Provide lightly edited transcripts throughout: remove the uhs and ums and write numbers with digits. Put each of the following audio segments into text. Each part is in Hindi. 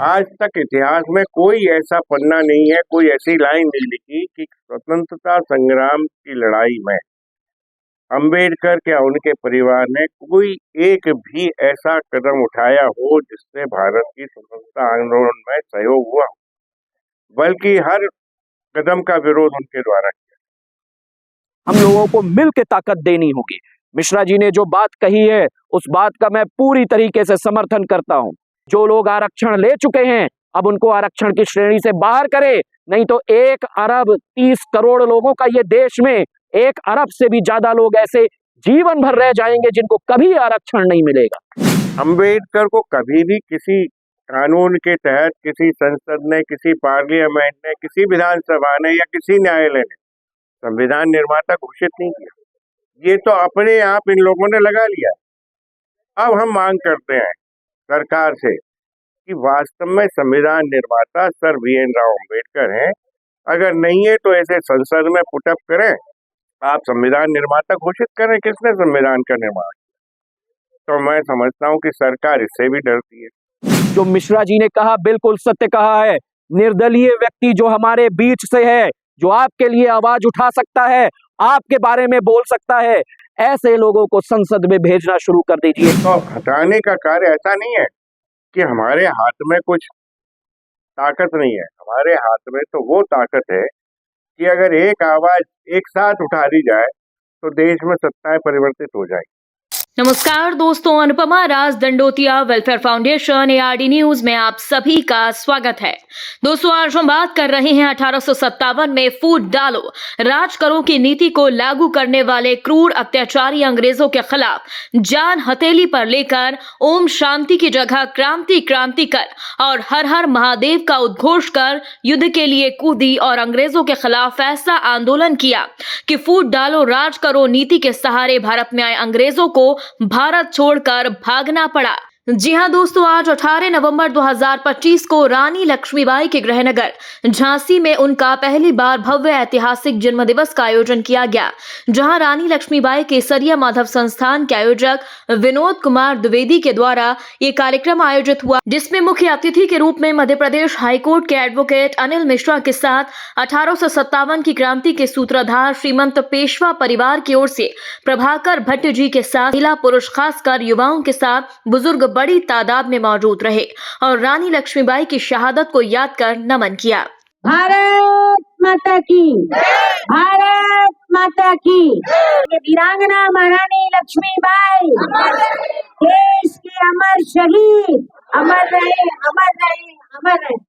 आज तक इतिहास में कोई ऐसा पन्ना नहीं है, कोई ऐसी लाइन नहीं लिखी कि स्वतंत्रता संग्राम की लड़ाई में अंबेडकर क्या उनके परिवार ने कोई एक भी ऐसा कदम उठाया हो जिससे भारत की स्वतंत्रता आंदोलन में सहयोग हुआ हो, बल्कि हर कदम का विरोध उनके द्वारा किया। हम लोगों को मिल के ताकत देनी होगी। मिश्रा जी ने जो बात कही है उस बात का मैं पूरी तरीके से समर्थन करता हूं। जो लोग आरक्षण ले चुके हैं अब उनको आरक्षण की श्रेणी से बाहर करे, नहीं तो 1 अरब 30 करोड़ लोगों का ये देश में 1 अरब से भी ज्यादा लोग ऐसे जीवन भर रह जाएंगे जिनको कभी आरक्षण नहीं मिलेगा। अंबेडकर को कभी भी किसी कानून के तहत किसी संसद ने, किसी पार्लियामेंट ने, किसी विधानसभा ने या किसी न्यायालय ने संविधान निर्माता घोषित नहीं किया। ये तो अपने आप इन लोगों ने लगा लिया। अब हम मांग करते हैं सरकार से कि वास्तव में संविधान निर्माता सर वीएन राव अम्बेडकर हैं। अगर नहीं है तो ऐसे संसद में पुटअप करें, आप संविधान निर्माता घोषित करें। किसने संविधान का निर्माण किया? तो मैं समझता हूं कि सरकार इससे भी डरती है। जो मिश्रा जी ने कहा बिल्कुल सत्य कहा है। निर्दलीय व्यक्ति जो हमारे बीच से है, जो आपके लिए आवाज उठा सकता है, आपके बारे में बोल सकता है, ऐसे लोगों को संसद में भेजना शुरू कर दीजिए। तो हटाने का कार्य ऐसा नहीं है कि हमारे हाथ में कुछ ताकत नहीं है। हमारे हाथ में तो वो ताकत है कि अगर एक आवाज एक साथ उठा दी जाए तो देश में सत्ताएं परिवर्तित हो जाएगी। नमस्कार दोस्तों, Anupama Raj Dandotiya welfare foundation ARD news में आप सभी का स्वागत है। दोस्तों, आज हम बात कर रहे हैं 1857 में फूट डालो राज करो की नीति को लागू करने वाले क्रूर अत्याचारी अंग्रेजों के खिलाफ जान हथेली पर लेकर ओम शांति की जगह क्रांति क्रांति कर और हर हर महादेव का उद्घोष कर युद्ध के लिए कूदी और अंग्रेजों के खिलाफ ऐसा आंदोलन किया कि फूट डालो राज करो नीति के सहारे भारत में आए अंग्रेजों को भारत छोड़कर भागना पड़ा। जी हां दोस्तों, आज 18 नवंबर 2025 को रानी लक्ष्मीबाई के गृहनगर झांसी में उनका पहली बार भव्य ऐतिहासिक जन्म दिवस का आयोजन किया गया, जहां रानी लक्ष्मीबाई केसरिया माधव संस्थान के आयोजक विनोद कुमार द्विवेदी के द्वारा ये कार्यक्रम आयोजित हुआ, जिसमें मुख्य अतिथि के रूप में मध्य प्रदेश हाईकोर्ट के एडवोकेट अनिल मिश्रा के साथ 1857 की क्रांति के सूत्रधार श्रीमंत पेशवा परिवार की ओर से प्रभाकर भट्ट जी के साथ महिला पुरुष खासकर युवाओं के साथ बुजुर्ग बड़ी तादाद में मौजूद रहे और रानी लक्ष्मीबाई की शहादत को याद कर नमन किया। भारत माता की, भारत माता की। वीरांगना महारानी लक्ष्मीबाई देश के अमर शहीद, अमर रहे, अमर रहे, अमर रहे।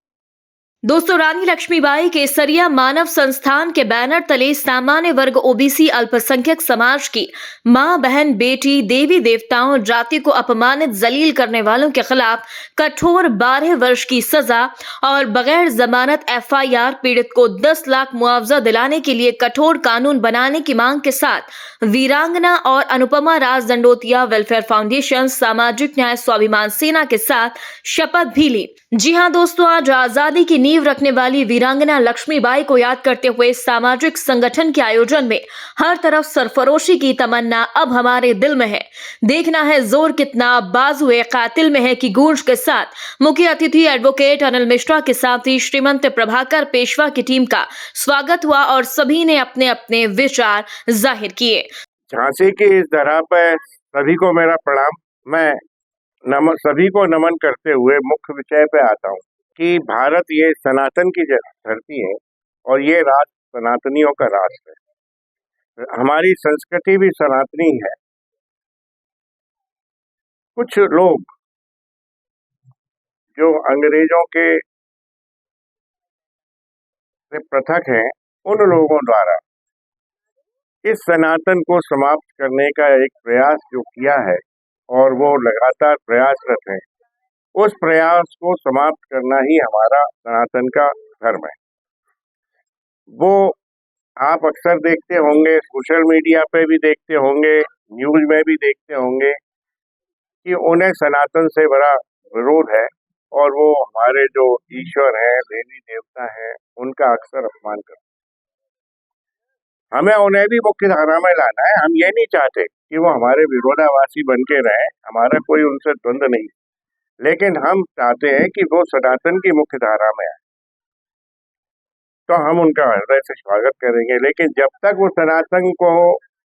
दोस्तों, रानी लक्ष्मीबाई केसरिया मानव संस्थान के बैनर तले सामान्य वर्ग OBC अल्पसंख्यक समाज की मां, बहन, बेटी, देवी देवताओं, जाति को अपमानित जलील करने वालों के खिलाफ कठोर 12 वर्ष की सजा और बगैर जमानत FIR, पीड़ित को 10 लाख मुआवजा दिलाने के लिए कठोर कानून बनाने की मांग के साथ वीरांगना और अनुपमा राज दंडोतिया वेलफेयर फाउंडेशन सामाजिक न्याय स्वाभिमान सेना के साथ शपथ भी ली। जी हाँ दोस्तों, आज आजादी की नींव रखने वाली वीरांगना लक्ष्मीबाई को याद करते हुए सामाजिक संगठन के आयोजन में हर तरफ सरफरोशी की तमन्ना अब हमारे दिल में है। देखना है जोर कितना बाजुए कातिल में है की गूंज के साथ मुख्य अतिथि एडवोकेट अनिल मिश्रा के साथ ही श्रीमंत प्रभाकर पेशवा की टीम का स्वागत हुआ और सभी ने अपने अपने विचार जाहिर किए। झांसी की इस धरा पर सभी को मेरा प्रणाम। मैं सभी को नमन करते हुए मुख्य विषय पे आता हूँ कि भारत ये सनातन की धरती है और ये राष्ट्र सनातनियों का राष्ट्र है। हमारी संस्कृति भी सनातनी है। कुछ लोग जो अंग्रेजों के से पृथक हैं, उन लोगों द्वारा इस सनातन को समाप्त करने का एक प्रयास जो किया है और वो लगातार प्रयासरत है, उस प्रयास को समाप्त करना ही हमारा सनातन का धर्म है। वो आप अक्सर देखते होंगे, सोशल मीडिया पे भी देखते होंगे, न्यूज में भी देखते होंगे कि उन्हें सनातन से बड़ा विरोध है और वो हमारे जो ईश्वर हैं, देवी देवता हैं, उनका अक्सर अपमान करते हैं। हमें उन्हें भी मुख्य धारा में लाना है। हम ये नहीं चाहते कि वो हमारे विरोधाभासी बन के रहें, हमारा कोई उनसे द्वंद्व नहीं, लेकिन हम चाहते हैं कि वो सनातन की मुख्य धारा में आए, तो हम उनका हृदय से स्वागत करेंगे। लेकिन जब तक वो सनातन को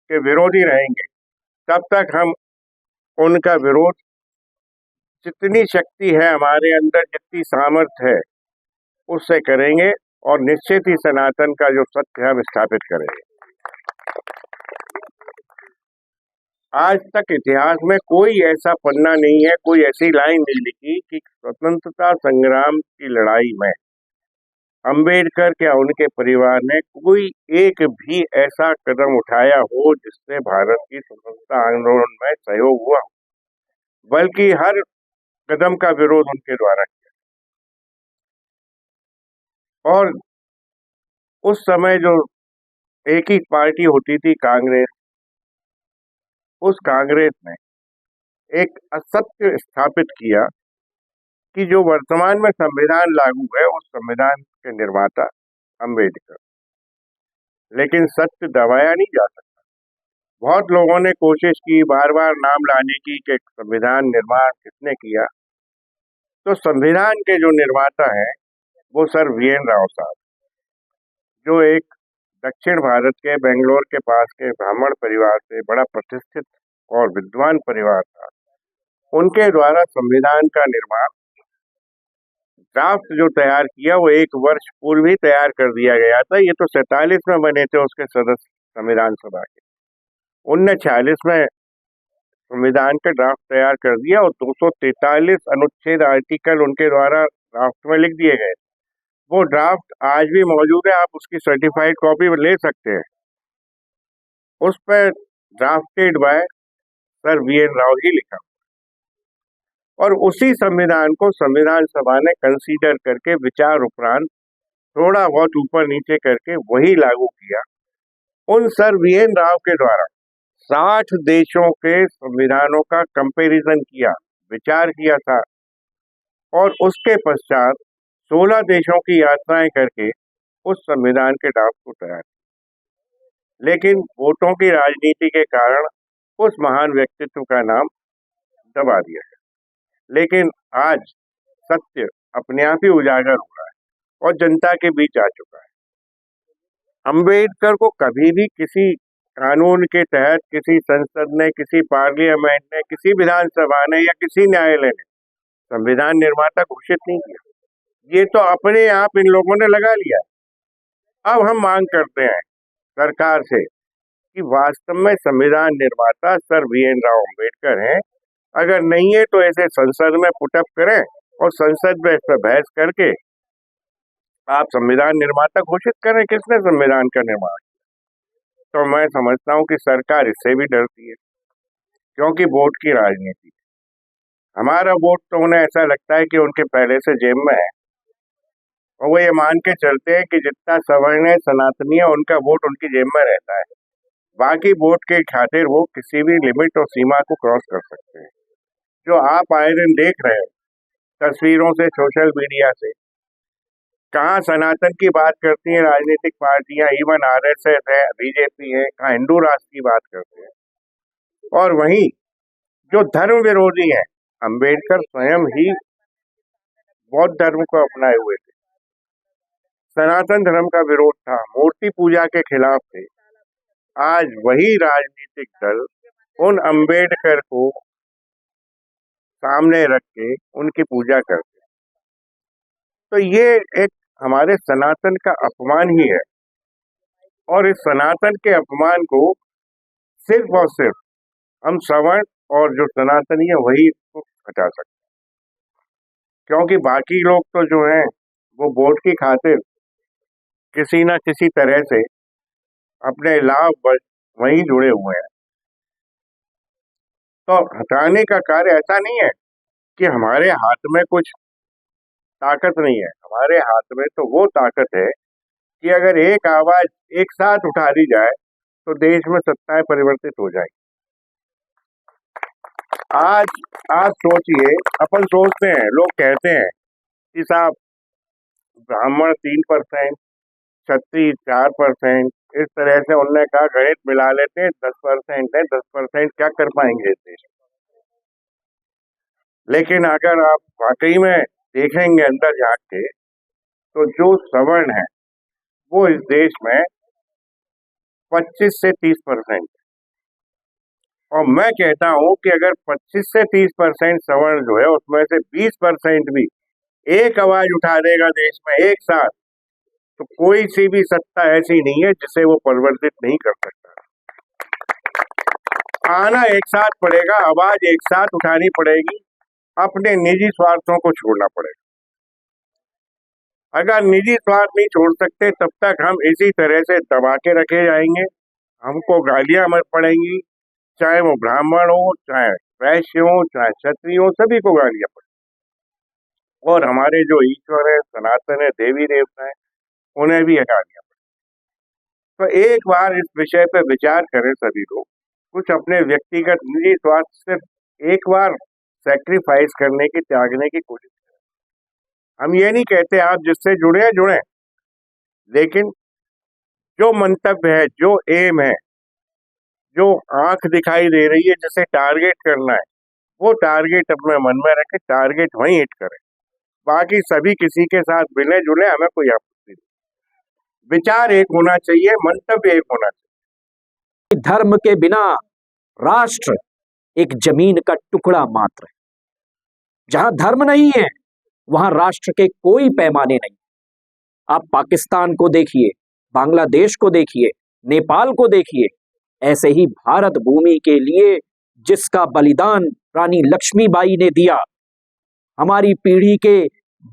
के विरोधी रहेंगे, तब तक हम उनका विरोध, जितनी शक्ति है हमारे अंदर, जितनी सामर्थ्य है, उससे करेंगे और निश्चित ही सनातन का जो सत्य है हम स्थापित करेंगे। आज तक इतिहास में कोई ऐसा पन्ना नहीं है, कोई ऐसी लाइन नहीं लिखी कि स्वतंत्रता संग्राम की लड़ाई में अंबेडकर या उनके परिवार ने कोई एक भी ऐसा कदम उठाया हो जिससे भारत की स्वतंत्रता आंदोलन में सहयोग हुआ, बल्कि हर कदम का विरोध उनके द्वारा किया। और उस समय जो एक ही पार्टी होती थी कांग्रेस, उस कांग्रेस ने एक असत्य स्थापित किया कि जो वर्तमान में संविधान लागू है उस संविधान के निर्माता अंबेडकर। लेकिन सत्य दबाया नहीं जा सकता। बहुत लोगों ने कोशिश की बार बार नाम लाने की कि संविधान निर्माण किसने किया, तो संविधान के जो निर्माता हैं वो सर वी.एन. राव साहब, जो एक दक्षिण भारत के बेंगलोर के पास के ब्राह्मण परिवार से, बड़ा प्रतिष्ठित और विद्वान परिवार था। उनके द्वारा संविधान का निर्माण, ड्राफ्ट जो तैयार किया वो 1 वर्ष पूर्व ही तैयार कर दिया गया था। ये तो 47 में बने थे उसके सदस्य संविधान सभा के, उनने 46 में संविधान का ड्राफ्ट तैयार कर दिया और 243 अनुच्छेद आर्टिकल उनके द्वारा ड्राफ्ट में लिख दिए गए। वो ड्राफ्ट आज भी मौजूद है, आप उसकी सर्टिफाइड कॉपी ले सकते हैं। उस पर drafted bye sir VN. Rao ही लिखा, और उसी संविधान को संविधान सभा ने कंसीडर करके विचार उपरांत थोड़ा बहुत ऊपर नीचे करके वही लागू किया। उन सर वी.एन. राव के द्वारा 60 देशों के संविधानों का कंपैरिजन किया, विचार किया था, और उसके पश्चात 16 देशों की यात्राएं करके उस संविधान के ड्राफ्ट को तैयार किया। लेकिन वोटों की राजनीति के कारण उस महान व्यक्तित्व का नाम दबा दिया गया। लेकिन आज सत्य अपने आप ही उजागर हो रहा है और जनता के बीच आ चुका है। अंबेडकर को कभी भी किसी कानून के तहत किसी संसद ने, किसी पार्लियामेंट ने, किसी विधानसभा ने या किसी न्यायालय ने संविधान निर्माता घोषित नहीं किया। ये तो अपने आप इन लोगों ने लगा लिया। अब हम मांग करते हैं सरकार से कि वास्तव में संविधान निर्माता सर वी.एन. राव अम्बेडकर हैं। अगर नहीं है तो ऐसे संसद में पुटअप करें और संसद में इस पर बहस करके आप संविधान निर्माता घोषित करें। किसने संविधान का निर्माण किया? तो मैं समझता हूं कि सरकार इससे भी डरती है, क्योंकि वोट की राजनीति, हमारा वोट तो उन्हें ऐसा लगता है कि उनके पहले से जेब में है, और वो ये मान के चलते हैं कि जितना सवर्ण है, सनातनी है, उनका वोट उनकी जेब में रहता है। बाकी वोट के खातिर वो किसी भी लिमिट और सीमा को क्रॉस कर सकते हैं। जो आप आए दिन देख रहे हैं तस्वीरों से, सोशल मीडिया से, कहाँ सनातन की बात करती हैं राजनीतिक पार्टियां, इवन आरएसएस है, बीजेपी है, कहाँ हिंदू राष्ट्र की बात करते हैं, और वहीं जो धर्म विरोधी है, अंबेडकर स्वयं ही बौद्ध धर्म को अपनाए हुए थे, सनातन धर्म का विरोध था, मूर्ति पूजा के खिलाफ थे। आज वही राजनीतिक दल उन अंबेडकर को सामने रख के उनकी पूजा करते, तो ये एक हमारे सनातन का अपमान ही है। और इस सनातन के अपमान को सिर्फ और सिर्फ हम सवर्ण और जो सनातनी है वही इसको हटा सकते हैं, क्योंकि बाकी लोग तो जो हैं वो वोट की खातिर किसी ना किसी तरह से अपने लाभ वहीं जुड़े हुए हैं। तो हटाने का कार्य ऐसा नहीं है कि हमारे हाथ में कुछ ताकत नहीं है। हमारे हाथ में तो वो ताकत है कि अगर एक आवाज एक साथ उठा दी जाए तो देश में सत्ताएं परिवर्तित हो जाएगी। आज सोचिए, अपन सोचते हैं, लोग कहते हैं कि साहब ब्राह्मण 3%, क्षत्रिय 4%, इस तरह से उन्होंने कहा गणित मिला लेते हैं, 10% है, 10% क्या कर पाएंगे इस देश में। लेकिन अगर आप वाकई में देखेंगे अंदर झांक के, तो जो सवर्ण है वो इस देश में 25 से 30%। और मैं कहता हूं कि अगर 25 से 30% सवर्ण जो है उसमें से 20% भी एक आवाज उठा देगा देश में एक साथ, तो कोई सी भी सत्ता ऐसी नहीं है जिसे वो परिवर्तित नहीं कर सकता। आना एक साथ पड़ेगा, आवाज एक साथ उठानी पड़ेगी, अपने निजी स्वार्थों को छोड़ना पड़ेगा। अगर निजी स्वार्थ नहीं छोड़ सकते तब तक हम इसी तरह से दबा के रखे जाएंगे, हमको गालियां पड़ेंगी, चाहे वो ब्राह्मण हो, चाहे वैश्य हो, चाहे क्षत्रिय हो, सभी को गालियां पड़ेंगी। और हमारे जो ईश्वर है, सनातन है, देवी देवता है, उन्हें भी गालियां पड़ेंगी। तो एक बार इस विषय पर विचार करें सभी लोग, कुछ अपने व्यक्तिगत निजी स्वार्थ सिर्फ एक बार सैक्रिफाइस करने की, त्यागने की कोशिश करें। हम ये नहीं कहते आप जिससे जुड़े, लेकिन जो मंतव्य है, जो एम है, जो आंख दिखाई दे रही है, जिसे टारगेट करना है, वो टारगेट अपने मन में रखे, टारगेट वहीं हिट करें। बाकी सभी किसी के साथ मिले जुले, हमें कोई आपत्ति नहीं। विचार एक होना चाहिए, मंतव्य एक होना चाहिए। धर्म के बिना राष्ट्र एक जमीन का टुकड़ा मात्र है। जहां धर्म नहीं है वहां राष्ट्र के कोई पैमाने नहीं। आप पाकिस्तान को देखिए, बांग्लादेश को देखिए, नेपाल को देखिए। ऐसे ही भारत भूमि के लिए जिसका बलिदान रानी लक्ष्मीबाई ने दिया, हमारी पीढ़ी के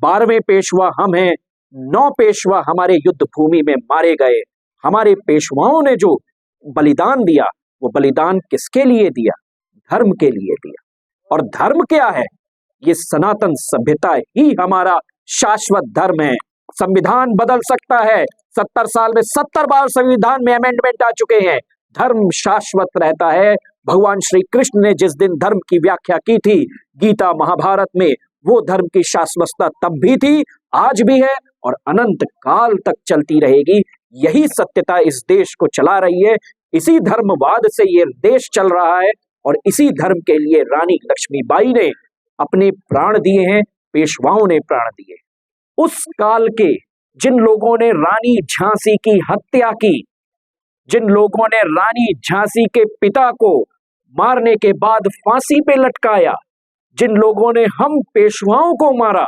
12वें पेशवा हम हैं, 9 पेशवा हमारे युद्ध भूमि में मारे गए। हमारे पेशवाओं ने जो बलिदान दिया, वो बलिदान किसके लिए दिया? धर्म के लिए दिया। और धर्म क्या है? ये सनातन सभ्यता ही हमारा शाश्वत धर्म है। संविधान बदल सकता है, 70 साल में 70 बार संविधान में अमेंडमेंट आ चुके हैं, धर्म शाश्वत रहता है। भगवान श्री कृष्ण ने जिस दिन धर्म की व्याख्या की थी गीता महाभारत में, वो धर्म की शाश्वतता तब भी थी, आज भी है और अनंत काल तक चलती रहेगी। यही सत्यता इस देश को चला रही है। इसी धर्मवाद से ये देश चल रहा है और इसी धर्म के लिए रानी लक्ष्मीबाई ने अपने प्राण दिए हैं, पेशवाओं ने प्राण दिए। उस काल के जिन लोगों ने रानी झांसी की हत्या की, जिन लोगों ने रानी झांसी के पिता को मारने के बाद फांसी पे लटकाया, जिन लोगों ने हम पेशवाओं को मारा,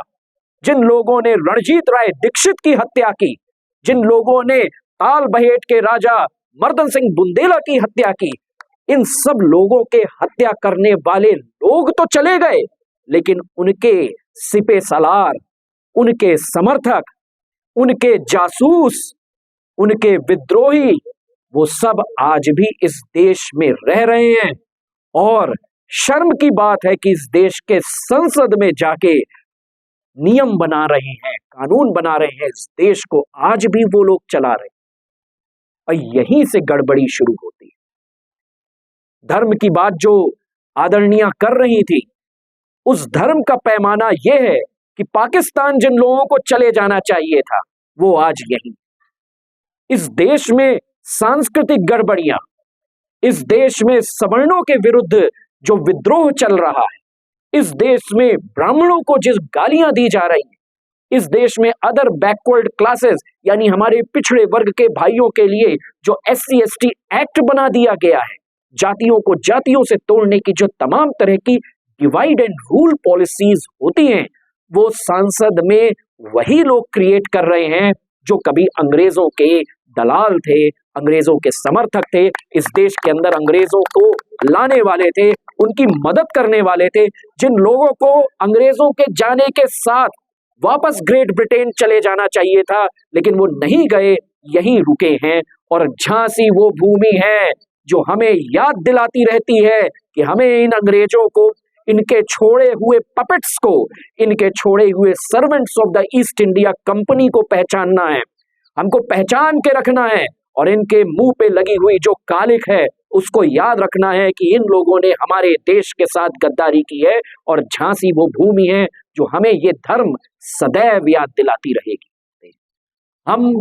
जिन लोगों ने रणजीत राय दीक्षित की हत्या की, जिन लोगों ने ताल बहेट के राजा मर्दन सिंह बुंदेला की हत्या की, इन सब लोगों के हत्या करने वाले लोग तो चले गए, लेकिन उनके सिपे सलार, उनके समर्थक, उनके जासूस, उनके विद्रोही, वो सब आज भी इस देश में रह रहे हैं। और शर्म की बात है कि इस देश के संसद में जाके नियम बना रहे हैं, कानून बना रहे हैं, इस देश को आज भी वो लोग चला रहे हैं। और यहीं से गड़बड़ी शुरू होती है। धर्म की बात जो आदरणीय कर रही थी, उस धर्म का पैमाना यह है कि पाकिस्तान जिन लोगों को चले जाना चाहिए था, वो आज यहीं। इस देश में सांस्कृतिक गड़बड़ियां, इस देश में सवर्णों के विरुद्ध जो विद्रोह चल रहा है, इस देश में ब्राह्मणों को जिस गालियां दी जा रही हैं, इस देश में अदर बैकवर्ड क्लासेस यानी हमारे पिछड़े वर्ग के भाइयों के लिए जो SC ST एक्ट बना दिया गया है, जातियों को जातियों से तोड़ने की जो तमाम तरह की डिवाइड एंड रूल पॉलिसीज होती हैं, वो संसद में वही लोग क्रिएट कर रहे हैं जो कभी अंग्रेजों के दलाल थे, अंग्रेजों के समर्थक थे, इस देश के अंदर अंग्रेजों को लाने वाले थे, उनकी मदद करने वाले थे। जिन लोगों को अंग्रेजों के जाने के साथ वापस ग्रेट ब्रिटेन चले जाना चाहिए था, लेकिन वो नहीं गए, यहीं रुके हैं। और झांसी वो भूमि है जो हमें याद दिलाती रहती है कि हमें इन अंग्रेजों को, इनके छोड़े हुए पपेट्स को, इनके छोड़े हुए servants of the east India company को पहचानना है, हमको पहचान के रखना है। और इनके मुंह पे लगी हुई जो कालिक है उसको याद रखना है कि इन लोगों ने हमारे देश के साथ गद्दारी की है। और झांसी वो भूमि है जो हमें ये धर्म सदैव याद दिलाती रहेगी। हम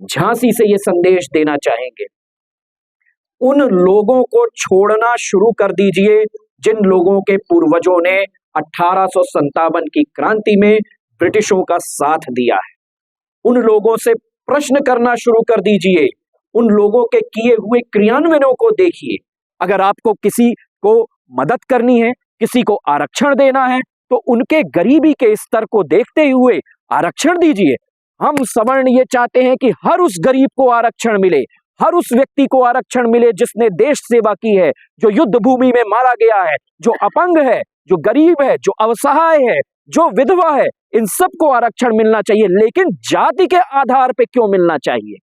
झांसी से ये संदेश देना चाहेंगे, उन लोगों को छोड़ना शुरू कर दीजिए जिन लोगों के पूर्वजों ने 1857 की क्रांति में ब्रिटिशों का साथ दिया है। उन लोगों से प्रश्न करना शुरू कर दीजिए, उन लोगों के किए हुए क्रियान्वयनों को देखिए। अगर आपको किसी को मदद करनी है, किसी को आरक्षण देना है, तो उनके गरीबी के स्तर को देखते हुए आरक्षण दीजिए। हम सवर्ण ये चाहते हैं कि हर उस गरीब को आरक्षण मिले, हर उस व्यक्ति को आरक्षण मिले जिसने देश सेवा की है, जो युद्ध भूमि में मारा गया है, जो अपंग है, जो गरीब है, जो असहाय है, जो विधवा है, इन सबको आरक्षण मिलना चाहिए। लेकिन जाति के आधार पे क्यों मिलना चाहिए?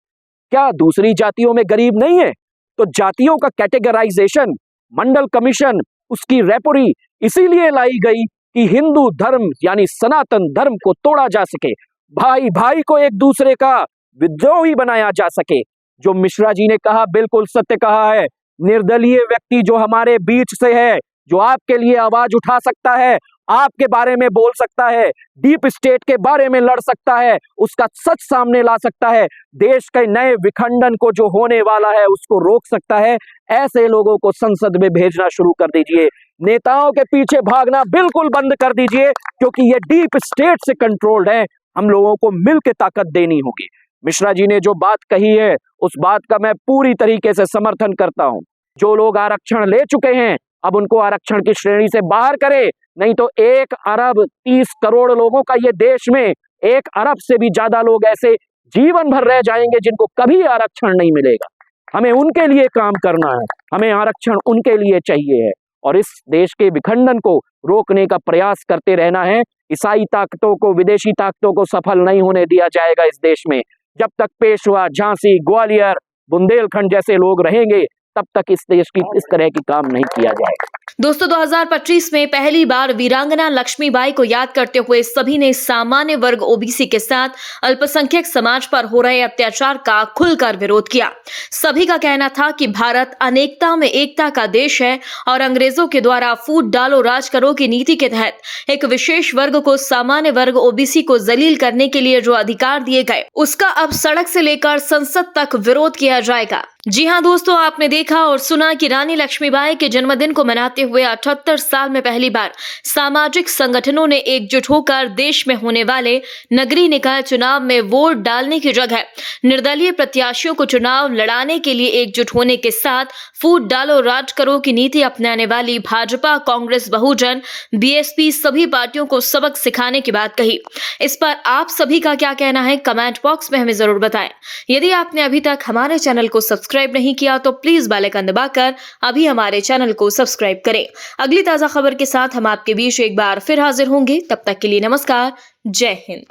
क्या दूसरी जातियों में गरीब नहीं है? तो जातियों का कैटेगराइजेशन, मंडल कमीशन, उसकी रेपोरी इसीलिए लाई गई कि हिंदू धर्म यानी सनातन धर्म को तोड़ा जा सके, भाई भाई को एक दूसरे का विद्रोही बनाया जा सके। जो मिश्रा जी ने कहा बिल्कुल सत्य कहा है। निर्दलीय व्यक्ति जो हमारे बीच से है, जो आपके लिए आवाज उठा सकता है, आपके बारे में बोल सकता है, डीप स्टेट के बारे में लड़ सकता है, उसका सच सामने ला सकता है, देश के नए विखंडन को जो होने वाला है उसको रोक सकता है, ऐसे लोगों को संसद में भेजना शुरू कर दीजिए। नेताओं के पीछे भागना बिल्कुल बंद कर दीजिए, क्योंकि ये डीप स्टेट से कंट्रोल्ड है। हम लोगों को मिलकर ताकत देनी होगी। मिश्रा जी ने जो बात कही है उस बात का मैं पूरी तरीके से समर्थन करता हूं। जो लोग आरक्षण ले चुके हैं अब उनको आरक्षण की श्रेणी से बाहर करे, नहीं तो 1 अरब 30 करोड़ लोगों का ये देश में 1 अरब से भी ज्यादा लोग ऐसे जीवन भर रह जाएंगे जिनको कभी आरक्षण नहीं मिलेगा। हमें उनके लिए काम करना है, हमें आरक्षण उनके लिए चाहिए है और इस देश के विखंडन को रोकने का प्रयास करते रहना है। ईसाई ताकतों को, विदेशी ताकतों को सफल नहीं होने दिया जाएगा इस देश में। जब तक पेशवा, झांसी, ग्वालियर, बुंदेलखंड जैसे लोग रहेंगे तब तक इस देश की इस तरह की काम नहीं किया जाएगा। दोस्तों 2025 में पहली बार वीरांगना लक्ष्मीबाई को याद करते हुए सभी ने सामान्य वर्ग ओबीसी के साथ अल्पसंख्यक समाज पर हो रहे अत्याचार का खुलकर विरोध किया। सभी का कहना था कि भारत अनेकता में एकता का देश है और अंग्रेजों के द्वारा फूट डालो राज करो की नीति के तहत एक विशेष वर्ग को, सामान्य वर्ग ओबीसी को जलील करने के लिए जो अधिकार दिए गए उसका अब सड़क से लेकर संसद तक विरोध किया जाएगा। जी हां दोस्तों, आपने देखा और सुना कि रानी लक्ष्मीबाई के जन्मदिन को मनाते हुए 78 साल में पहली बार सामाजिक संगठनों ने एकजुट होकर देश में होने वाले नगरीय निकाय चुनाव में वोट डालने की जगह निर्दलीय प्रत्याशियों को चुनाव लड़ाने के लिए एकजुट होने के साथ फूट डालो राज करो की नीति अपनाने वाली भाजपा, कांग्रेस, बहुजन, बीएसपी सभी पार्टियों को सबक सिखाने की बात कही। इस पर आप सभी का क्या कहना है कमेंट बॉक्स में हमें जरूर बताएं। यदि आपने अभी तक हमारे चैनल को सब्सक्राइब नहीं किया तो प्लीज बेल आइकन दबाकर अभी हमारे चैनल को सब्सक्राइब करें। अगली ताजा खबर के साथ हम आपके बीच एक बार फिर हाजिर होंगे। तब तक के लिए नमस्कार, जय हिंद।